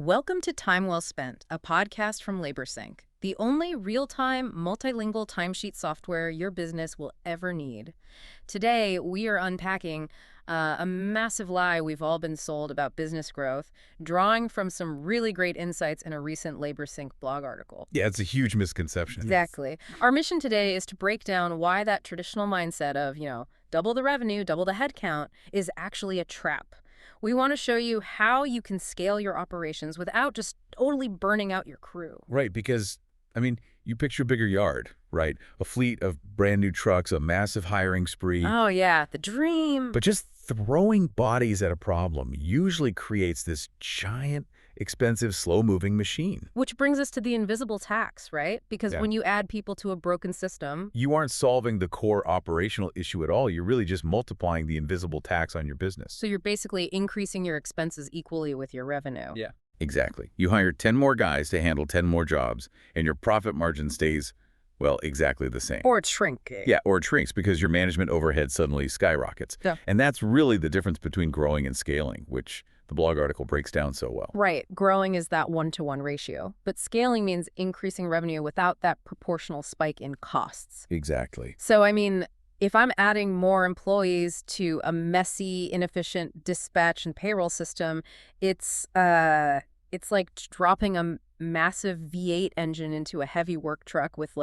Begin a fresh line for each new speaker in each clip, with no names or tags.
Welcome to Time Well Spent, a podcast from LaborSync, the only real-time, multilingual timesheet software your business will ever need. Today, we are unpacking a massive lie we've all been sold about business growth, drawing from some really great insights in a recent LaborSync blog article.
Yeah, it's a huge misconception.
Exactly. Our mission today is to break down why that traditional mindset of, double the revenue, double the headcount is actually a trap. We want to show you how you can scale your operations without just totally burning out your crew.
Right, because, you picture a bigger yard, right? A fleet of brand new trucks, a massive hiring spree.
Oh, yeah, the dream.
But just throwing bodies at a problem usually creates this giant, expensive, slow-moving machine.
Which brings us to the invisible tax, right? Because
Yeah.
when you add people to a broken system,
You aren't solving the core operational issue at all. You're really just multiplying the invisible tax on your business.
so you're basically increasing your expenses equally with your revenue.
Yeah. Exactly. You hire 10 more guys to handle 10 more jobs, and your profit margin stays, well, exactly the same.
Or it's shrinking.
Yeah, or it shrinks because your management overhead suddenly skyrockets.
Yeah.
And that's really the difference between growing and scaling, which the blog article breaks down so well.
Right. Growing is that one-to-one ratio. But scaling means increasing revenue without that proportional spike in costs.
Exactly.
So, if I'm adding more employees to a messy, inefficient dispatch and payroll system, it's like dropping a massive V8 engine into a heavy work truck with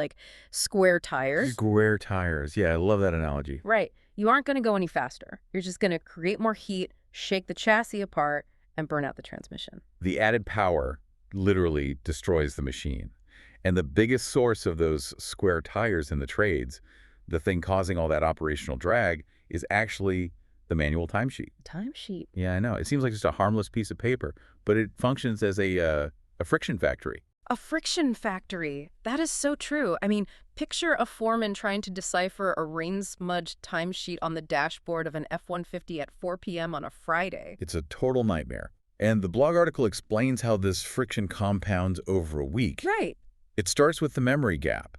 square tires.
Square tires. Yeah, I love that analogy.
Right. You aren't going to go any faster. You're just going to create more heat, shake the chassis apart, and burn out the transmission.
The added power literally destroys the machine. And the biggest source of those square tires in the trades, the thing causing all that operational drag, is actually the manual timesheet.
Timesheet.
Yeah, I know. It seems like just a harmless piece of paper, but it functions as a friction factory.
A friction factory. That is so true. Picture a foreman trying to decipher a rain-smudged timesheet on the dashboard of an F-150 at 4 p.m. on a Friday.
It's a total nightmare. And the blog article explains how this friction compounds over a week.
Right.
It starts with the memory gap.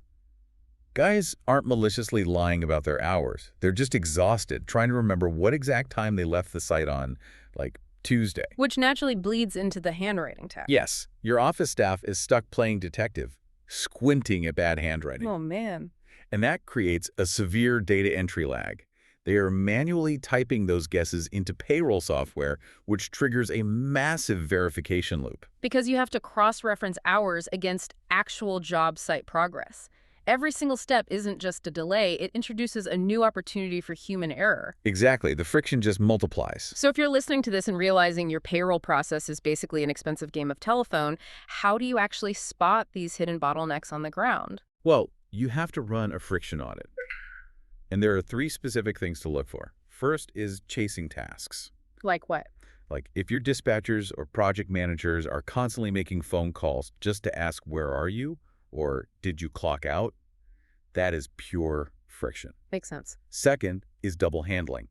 Guys aren't maliciously lying about their hours. They're just exhausted, trying to remember what exact time they left the site on, like Tuesday.
Which naturally bleeds into the handwriting task.
Yes, your office staff is stuck playing detective, squinting at bad handwriting.
Oh, man.
And that creates a severe data entry lag. They are manually typing those guesses into payroll software, which triggers a massive verification loop.
Because you have to cross-reference hours against actual job site progress. Every single step isn't just a delay, it introduces a new opportunity for human error.
Exactly. The friction just multiplies.
So if you're listening to this and realizing your payroll process is basically an expensive game of telephone, how do you actually spot these hidden bottlenecks on the ground?
Well, you have to run a friction audit. And there are 3 specific things to look for. First is chasing tasks.
Like what?
Like if your dispatchers or project managers are constantly making phone calls just to ask, where are you? Or did you clock out? That is pure friction.
Makes sense.
Second is double handling.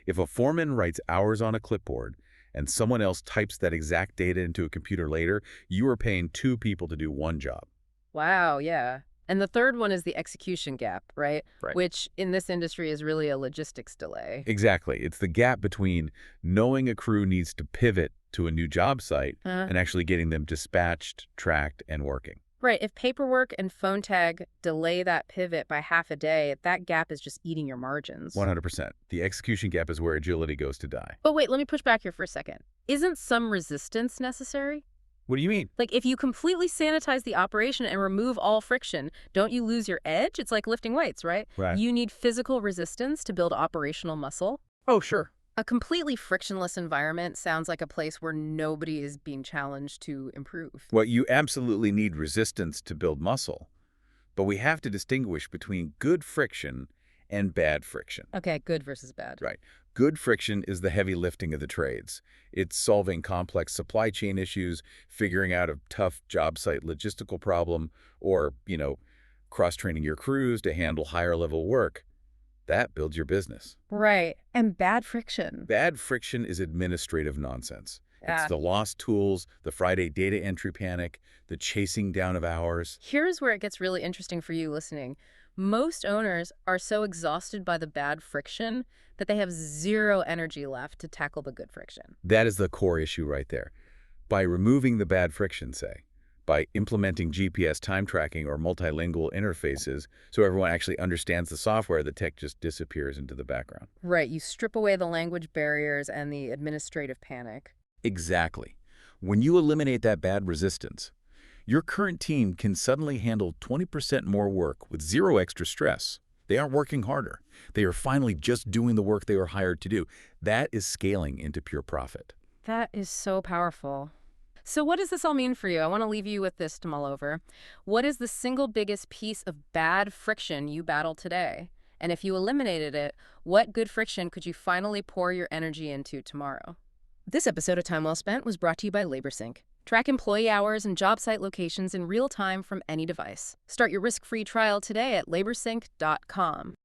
If a foreman writes hours on a clipboard and someone else types that exact data into a computer later, you are paying 2 people to do 1 job.
Wow, yeah. And the third one is the execution gap, right?
Right.
Which in this industry is really a logistics delay.
Exactly. It's the gap between knowing a crew needs to pivot to a new job site and actually getting them dispatched, tracked, and working.
Right. If paperwork and phone tag delay that pivot by half a day, that gap is just eating your margins.
100%. The execution gap is where agility goes to die.
But wait, let me push back here for a second. Isn't some resistance necessary?
What do you mean?
Like if you completely sanitize the operation and remove all friction, don't you lose your edge? It's like lifting weights, right?
Right.
You need physical resistance to build operational muscle.
Oh, sure.
A completely frictionless environment sounds like a place where nobody is being challenged to improve.
Well, you absolutely need resistance to build muscle. But we have to distinguish between good friction and bad friction.
Okay, good versus bad.
Right. Good friction is the heavy lifting of the trades. It's solving complex supply chain issues, figuring out a tough job site logistical problem, or, cross-training your crews to handle higher-level work. That builds your business.
Right. And bad friction.
Bad friction is administrative nonsense.
Yeah.
It's the lost tools, the Friday data entry panic, the chasing down of hours.
Here's where it gets really interesting for you listening. Most owners are so exhausted by the bad friction that they have zero energy left to tackle the good friction.
That is the core issue right there. By removing the bad friction, say, by implementing GPS time tracking or multilingual interfaces so everyone actually understands the software, the tech just disappears into the background.
Right, you strip away the language barriers and the administrative panic.
Exactly. When you eliminate that bad resistance, your current team can suddenly handle 20% more work with zero extra stress. They aren't working harder. They are finally just doing the work they were hired to do. That is scaling into pure profit.
That is so powerful. So what does this all mean for you? I want to leave you with this to mull over. What is the single biggest piece of bad friction you battle today? And if you eliminated it, what good friction could you finally pour your energy into tomorrow? This episode of Time Well Spent was brought to you by LaborSync. Track employee hours and job site locations in real time from any device. Start your risk-free trial today at laborsync.com.